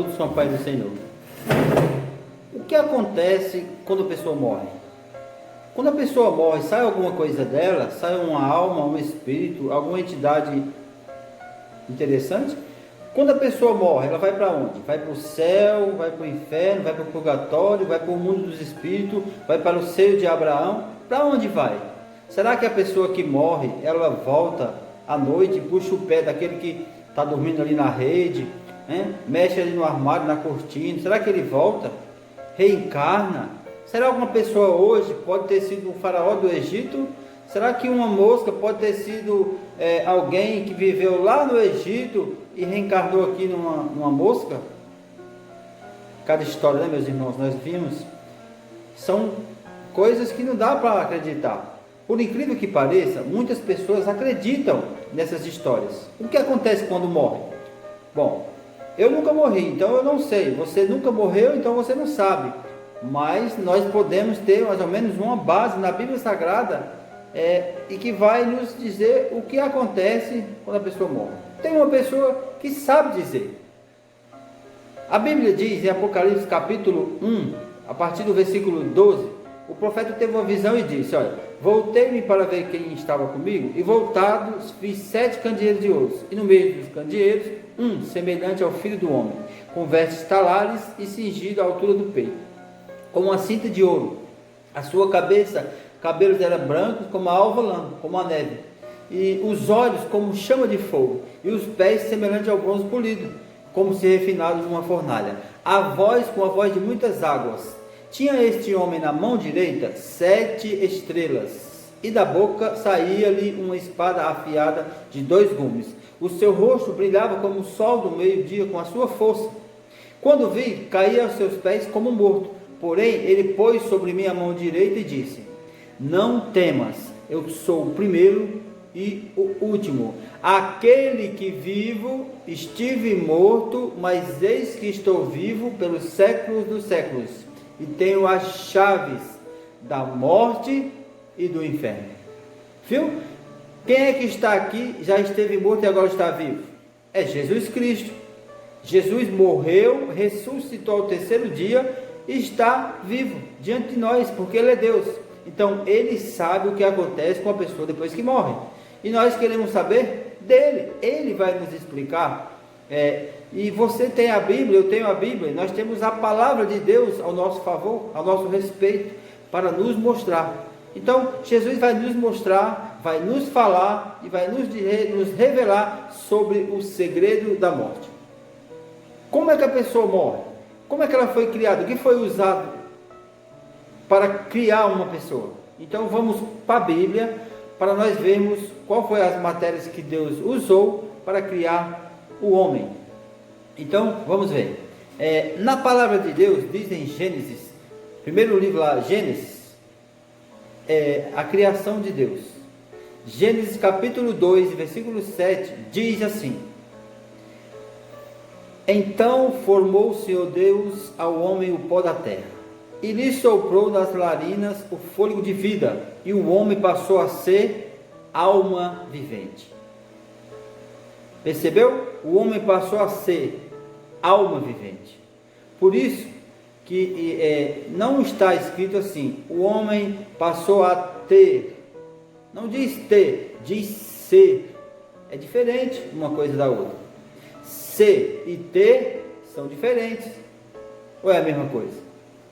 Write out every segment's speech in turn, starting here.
todos com a paz do Senhor. O que acontece quando a pessoa morre? Quando a pessoa morre, sai alguma coisa dela? Sai uma alma, um espírito, alguma entidade interessante? Quando a pessoa morre, ela vai para onde? Vai para o céu, vai para o inferno, vai para o purgatório, vai para o mundo dos espíritos, vai para o seio de Abraão? Para onde vai? Será que a pessoa que morre, ela volta à noite e puxa o pé daquele que está dormindo ali na rede, né? Mexe ali no armário, na cortina? Será que ele volta? Reencarna? Será que uma pessoa hoje pode ter sido um faraó do Egito? Será que uma mosca pode ter sido alguém que viveu lá no Egito e reencarnou aqui numa mosca? Cada história, né, meus irmãos, nós vimos, são coisas que não dá para acreditar. Por incrível que pareça, muitas pessoas acreditam nessas histórias. O que acontece quando morre? Bom, eu nunca morri, então eu não sei. Você nunca morreu, então você não sabe. Mas nós podemos ter mais ou menos uma base na Bíblia Sagrada e que vai nos dizer o que acontece quando a pessoa morre. Tem uma pessoa que sabe dizer. A Bíblia diz em Apocalipse capítulo 1, a partir do versículo 12, o profeta teve uma visão e disse: olha, voltei-me para ver quem estava comigo, e voltados fiz 7 candeeiros de ouro, e no meio dos candeeiros, um semelhante ao filho do homem, com vestes talares e cingido à altura do peito, com uma cinta de ouro. A sua cabeça, cabelos eram brancos como a alva lã, como a neve, e os olhos como chama de fogo, e os pés semelhantes ao bronze polido, como se refinados numa fornalha. A voz com a voz de muitas águas. Tinha este homem na mão direita 7 estrelas, e da boca saía-lhe uma espada afiada de 2 gumes. O seu rosto brilhava como o sol do meio-dia com a sua força. Quando vi, caí aos seus pés como morto. Porém, ele pôs sobre mim a mão direita e disse: não temas, eu sou o primeiro e o último, aquele que vivo, estive morto, mas eis que estou vivo pelos séculos dos séculos, e tenho as chaves da morte e do inferno. Viu? Quem é que está aqui, já esteve morto e agora está vivo? É Jesus Cristo. Jesus morreu, ressuscitou ao 3º dia e está vivo diante de nós, porque Ele é Deus. Então Ele sabe o que acontece com a pessoa depois que morre, e nós queremos saber dele. Ele vai nos explicar. E você tem a Bíblia, eu tenho a Bíblia, nós temos a palavra de Deus ao nosso favor, ao nosso respeito, para nos mostrar. Então Jesus vai nos mostrar, vai nos falar e vai nos revelar sobre o segredo da morte. Como é que a pessoa morre? Como é que ela foi criada? O que foi usado para criar uma pessoa? Então vamos para a Bíblia, para nós vermos qual foi as matérias que Deus usou para criar o homem. Então vamos ver. Na palavra de Deus, diz em Gênesis, primeiro livro lá, Gênesis, a criação de Deus. Gênesis capítulo 2, versículo 7, diz assim: então formou o Senhor Deus ao homem o pó da terra, e lhe soprou das narinas o fôlego de vida, e o homem passou a ser alma vivente. Percebeu? O homem passou a ser alma vivente. Por isso que não está escrito assim, o homem passou a ter. Não diz ter, diz ser. É diferente uma coisa da outra. Ser e ter são diferentes. Ou é a mesma coisa?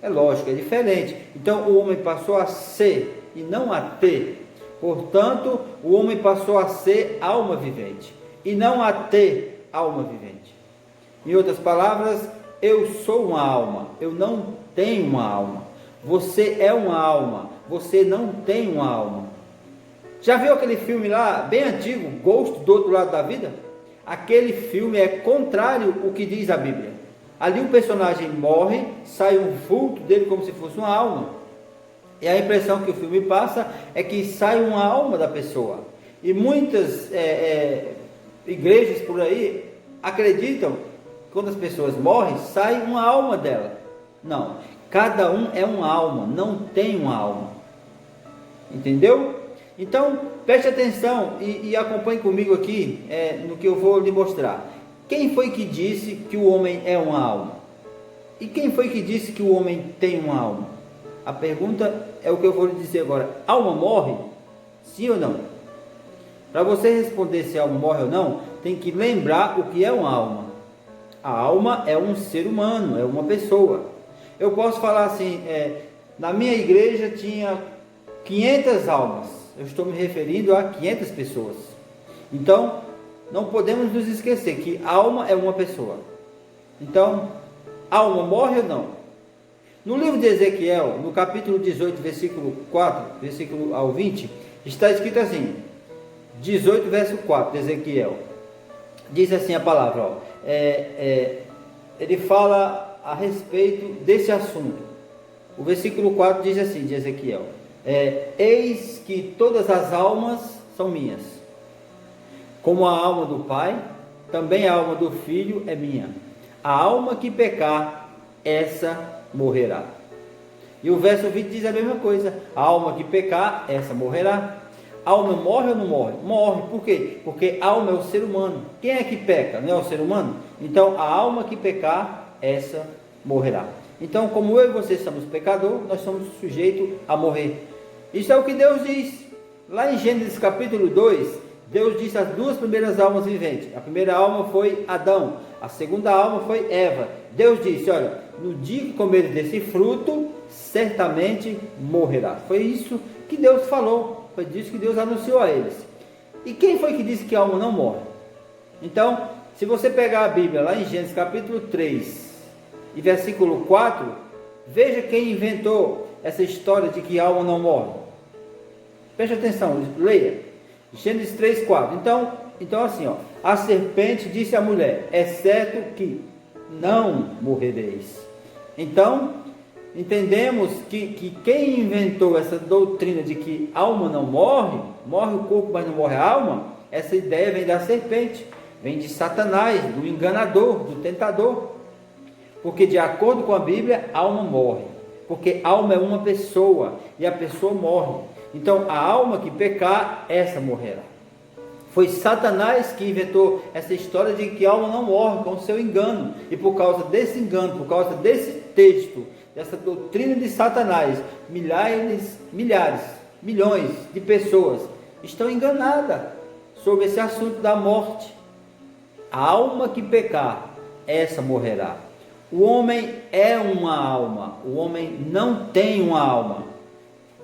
É lógico, é diferente. Então o homem passou a ser e não a ter. Portanto, o homem passou a ser alma vivente e não a ter alma vivente. Em outras palavras, eu sou uma alma, eu não tenho uma alma. Você é uma alma, você não tem uma alma. Já viu aquele filme lá, bem antigo, Ghost, do Outro Lado da Vida? Aquele filme é contrário ao que diz a Bíblia. Ali o personagem morre, sai um vulto dele como se fosse uma alma. E a impressão que o filme passa é que sai uma alma da pessoa. E muitas igrejas por aí acreditam que quando as pessoas morrem, sai uma alma dela. Não, cada um é uma alma, não tem uma alma. Entendeu? Então, preste atenção e acompanhe comigo aqui no que eu vou lhe mostrar. Quem foi que disse que o homem é uma alma? E quem foi que disse que o homem tem uma alma? A pergunta é o que eu vou lhe dizer agora. Alma morre? Sim ou não? Para você responder se a alma morre ou não, tem que lembrar o que é uma alma. A alma é um ser humano, é uma pessoa. Eu posso falar assim, na minha igreja tinha 500 almas. Eu estou me referindo a 500 pessoas. Então, não podemos nos esquecer que alma é uma pessoa. Então, alma morre ou não? No livro de Ezequiel, no capítulo 18, versículo 4, versículo ao 20, está escrito assim, 18, verso 4 de Ezequiel. Diz assim a palavra, ó, ele fala a respeito desse assunto. O versículo 4 diz assim, de Ezequiel, eis que todas as almas são minhas, como a alma do Pai, também a alma do Filho é minha. A alma que pecar, essa morrerá. E o verso 20 diz a mesma coisa, a alma que pecar, essa morrerá. A alma morre ou não morre? Morre, por quê? Porque a alma é o ser humano. Quem é que peca? Não é o ser humano? Então, a alma que pecar, essa morrerá. Então, como eu e você somos pecadores, nós somos sujeitos a morrer. Isso é o que Deus diz. Lá em Gênesis capítulo 2, Deus disse as duas primeiras almas viventes. A primeira alma foi Adão, a segunda alma foi Eva. Deus disse, olha, no dia que comeres desse fruto, certamente morrerá. Foi isso que Deus falou, foi disso que Deus anunciou a eles. E quem foi que disse que a alma não morre? Então, se você pegar a Bíblia lá em Gênesis capítulo 3 e versículo 4, veja quem inventou essa história de que a alma não morre. Preste atenção, leia. Gênesis 3, 4. Então assim, ó, a serpente disse à mulher, é certo que não morrereis. Então, entendemos que quem inventou essa doutrina de que alma não morre, morre o corpo, mas não morre a alma, essa ideia vem da serpente, vem de Satanás, do enganador, do tentador. Porque de acordo com a Bíblia, alma morre. Porque alma é uma pessoa e a pessoa morre. Então, a alma que pecar, essa morrerá. Foi Satanás que inventou essa história de que a alma não morre com o seu engano. E por causa desse engano, por causa desse texto, dessa doutrina de Satanás, milhares, milhões de pessoas estão enganadas sobre esse assunto da morte. A alma que pecar, essa morrerá. O homem é uma alma, o homem não tem uma alma.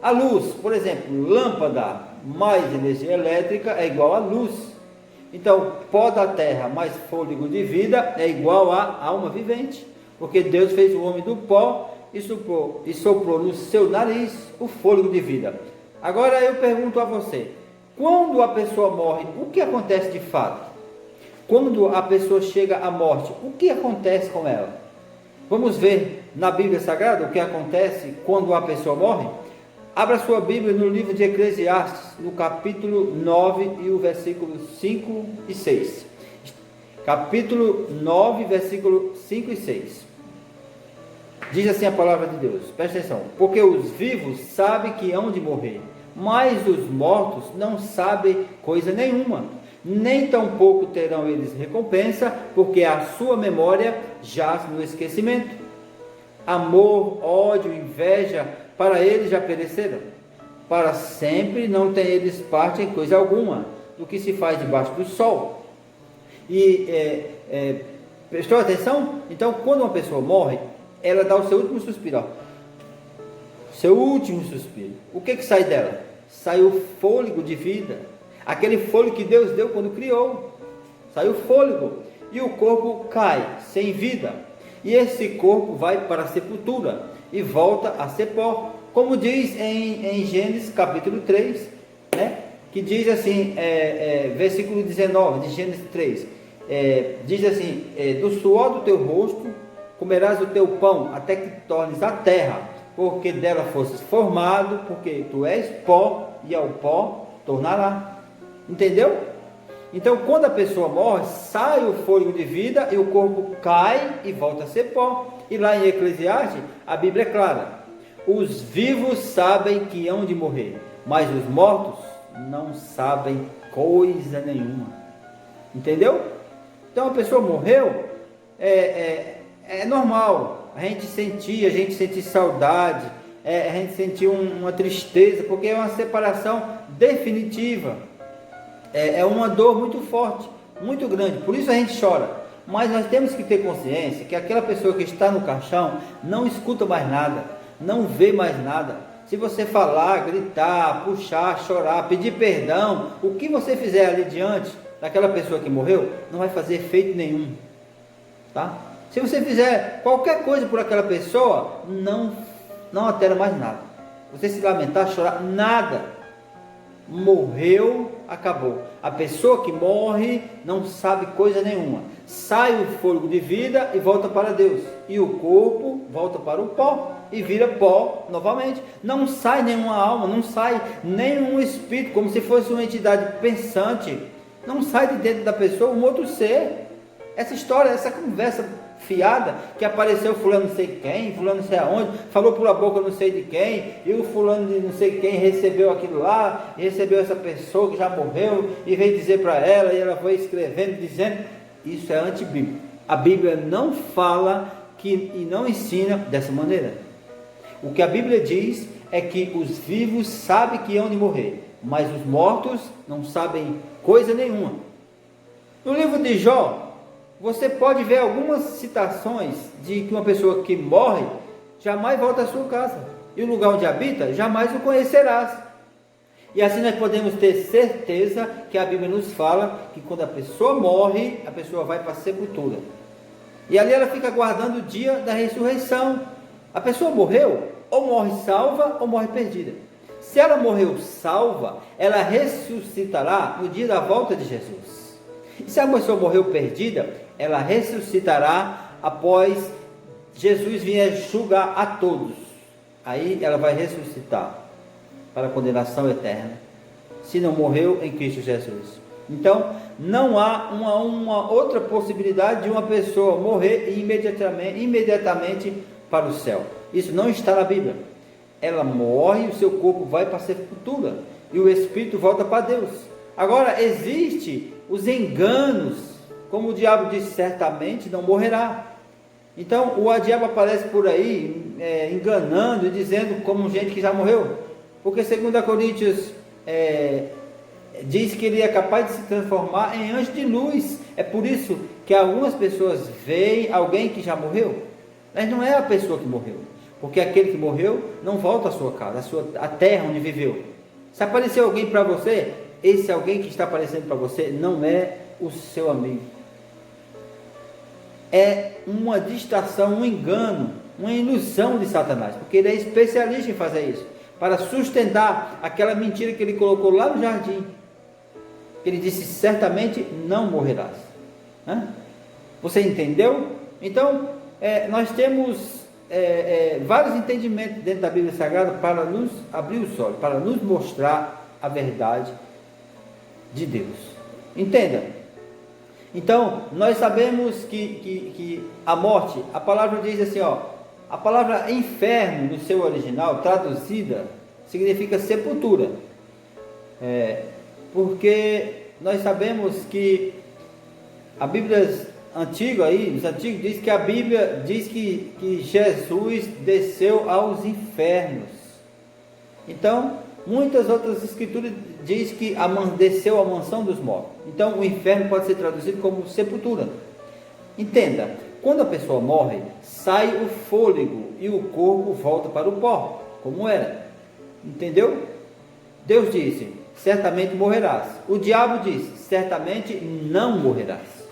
A luz, por exemplo, lâmpada mais energia elétrica é igual a luz. Então, pó da terra mais fôlego de vida é igual a alma vivente. Porque Deus fez o homem do pó e soprou no seu nariz o fôlego de vida. Agora eu pergunto a você, quando a pessoa morre, o que acontece de fato? Quando a pessoa chega à morte, o que acontece com ela? Vamos ver na Bíblia Sagrada o que acontece quando a pessoa morre? Abra sua Bíblia no livro de Eclesiastes, no capítulo 9 e o versículo 5 e 6. Capítulo 9, versículo 5 e 6. Diz assim a palavra de Deus, presta atenção. Porque os vivos sabem que hão de morrer, mas os mortos não sabem coisa nenhuma, nem tampouco terão eles recompensa, porque a sua memória jaz no esquecimento. Amor, ódio, inveja, para eles já pereceram. Para sempre não tem eles parte em coisa alguma do que se faz debaixo do sol. E prestou atenção? Então, quando uma pessoa morre, ela dá o seu último suspiro. Ó. Seu último suspiro. O que sai dela? Sai o fôlego de vida. Aquele fôlego que Deus deu quando criou. Sai o fôlego. E o corpo cai, sem vida. E esse corpo vai para a sepultura e volta a ser pó. Como diz em Gênesis capítulo 3, né? Que diz assim, versículo 19 de Gênesis 3, diz assim, do suor do teu rosto comerás o teu pão, até que tornes a terra, porque dela fosses formado, porque tu és pó, e ao pó tornará. Entendeu? Então, quando a pessoa morre, sai o fôlego de vida e o corpo cai e volta a ser pó. E lá em Eclesiastes, a Bíblia é clara: os vivos sabem que hão de morrer, mas os mortos não sabem coisa nenhuma. Entendeu? Então a pessoa morreu, é normal a gente sentir saudade, a gente sentir uma tristeza, porque é uma separação definitiva, é uma dor muito forte, muito grande, por isso a gente chora. Mas nós temos que ter consciência que aquela pessoa que está no caixão não escuta mais nada, não vê mais nada. Se você falar, gritar, puxar, chorar, pedir perdão, o que você fizer ali diante daquela pessoa que morreu, não vai fazer efeito nenhum, tá? Se você fizer qualquer coisa por aquela pessoa, não altera mais nada. Você se lamentar, chorar, nada. Morreu, acabou. A pessoa que morre não sabe coisa nenhuma. Sai o fôlego de vida e volta para Deus. E o corpo volta para o pó e vira pó novamente. Não sai nenhuma alma, não sai nenhum espírito, como se fosse uma entidade pensante. Não sai de dentro da pessoa um outro ser. Essa história, essa conversa fiada, que apareceu fulano não sei quem, fulano não sei aonde, falou por a boca não sei de quem, e o fulano de não sei quem recebeu aquilo lá, e recebeu essa pessoa que já morreu, e veio dizer para ela, e ela foi escrevendo, dizendo, isso é antibíblico. A Bíblia não fala e não ensina dessa maneira. O que a Bíblia diz é que os vivos sabem que hão de morrer, mas os mortos não sabem coisa nenhuma. No livro de Jó, você pode ver algumas citações de que uma pessoa que morre jamais volta à sua casa, e o lugar onde habita jamais o conhecerás. E assim nós podemos ter certeza que a Bíblia nos fala que quando a pessoa morre, a pessoa vai para a sepultura, e ali ela fica aguardando o dia da ressurreição. A pessoa morreu, ou morre salva ou morre perdida. Se ela morreu salva, ela ressuscitará no dia da volta de Jesus. E se a pessoa morreu perdida, ela ressuscitará após Jesus vier julgar a todos. Aí ela vai ressuscitar para a condenação eterna, se não morreu em Cristo Jesus. Então, não há uma outra possibilidade de uma pessoa morrer e imediatamente para o céu. Isso não está na Bíblia. Ela morre, o seu corpo vai para a sepultura e o espírito volta para Deus. Agora, existe os enganos, como o diabo disse, certamente não morrerá. Então o diabo aparece por aí enganando e dizendo como gente que já morreu, porque 2 Coríntios diz que ele é capaz de se transformar em anjo de luz. É por isso que algumas pessoas veem alguém que já morreu, mas não é a pessoa que morreu, porque aquele que morreu não volta à sua casa, a terra onde viveu. Se apareceu alguém para você, esse alguém que está aparecendo para você não é o seu amigo. É uma distração, um engano, uma ilusão de Satanás, porque ele é especialista em fazer isso, para sustentar aquela mentira que ele colocou lá no jardim. Ele disse, certamente não morrerás. Você entendeu? Então, nós temos vários entendimentos dentro da Bíblia Sagrada para nos abrir os olhos, para nos mostrar a verdade de Deus. Entenda. Então, nós sabemos que a morte, a palavra diz assim, a palavra inferno no seu original, traduzida, significa sepultura. Porque nós sabemos que a Bíblia antiga aí, os antigos, diz que a Bíblia diz que Jesus desceu aos infernos. Então, muitas outras escrituras diz que desceu à mansão dos mortos. Então, o inferno pode ser traduzido como sepultura. Entenda, quando a pessoa morre, sai o fôlego e o corpo volta para o pó, como era. Entendeu? Deus disse, certamente morrerás. O diabo disse, certamente não morrerás.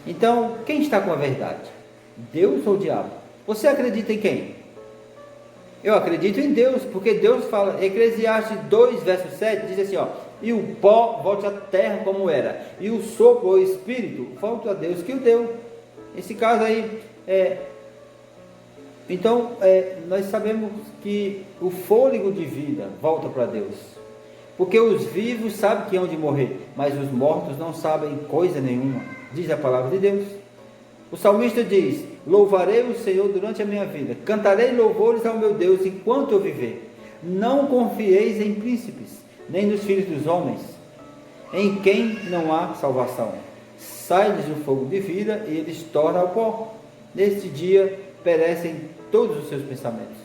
Então, quem está com a verdade? Deus ou o diabo? Você acredita em quem? Eu acredito em Deus, porque Deus fala, Eclesiastes 2, verso 7, diz assim, e o pó volte à terra como era, e o sopro, o espírito, volte a Deus que o deu. Esse caso aí, então, nós sabemos que o fôlego de vida volta para Deus, porque os vivos sabem que hão de morrer, mas os mortos não sabem coisa nenhuma, diz a palavra de Deus. O salmista diz, louvarei o Senhor durante a minha vida, cantarei louvores ao meu Deus enquanto eu viver. Não confieis em príncipes, nem nos filhos dos homens, em quem não há salvação. sai-lhes o fogo de vida e eles tornam ao pó. Neste dia perecem todos os seus pensamentos.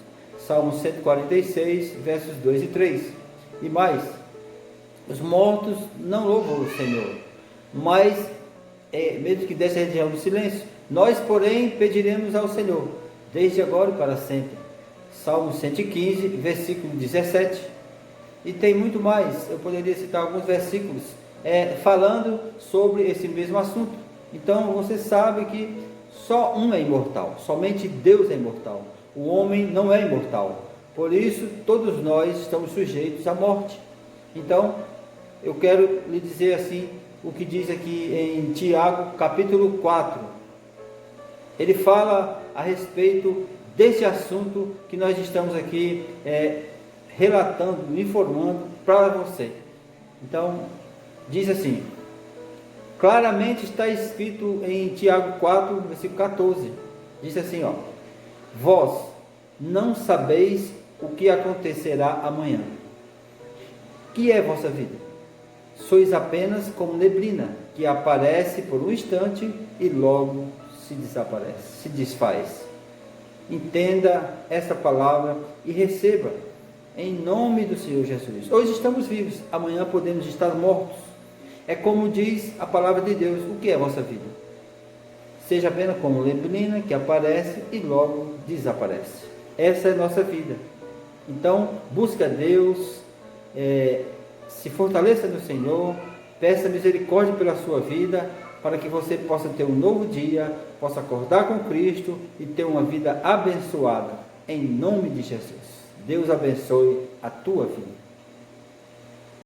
Salmo 146, versos 2 e 3. E mais, os mortos não louvam o Senhor, mas mesmo que dessa região do silêncio, nós, porém, pediremos ao Senhor, desde agora e para sempre. Salmo 115, versículo 17. E tem muito mais, eu poderia citar alguns versículos falando sobre esse mesmo assunto. Então você sabe que só um é imortal, somente Deus é imortal. O homem não é imortal. Por isso, todos nós estamos sujeitos à morte. Então, eu quero lhe dizer assim, o que diz aqui em Tiago, capítulo 4. Ele fala a respeito desse assunto que nós estamos aqui relatando, informando para você. Então, diz assim, claramente está escrito em Tiago 4, versículo 14, diz assim, vós não sabeis o que acontecerá amanhã. Que é vossa vida? Sois apenas como neblina, que aparece por um instante e logo se desaparece, se desfaz. Entenda essa palavra e receba, em nome do Senhor Jesus. Hoje estamos vivos, amanhã podemos estar mortos. É como diz a palavra de Deus, o que é a vossa vida? Seja apenas como neblina que aparece e logo desaparece. Essa é a nossa vida. Então, busque a Deus, se fortaleça no Senhor, peça misericórdia pela sua vida, para que você possa ter um novo dia, possa acordar com Cristo e ter uma vida abençoada, em nome de Jesus. Deus abençoe a tua vida.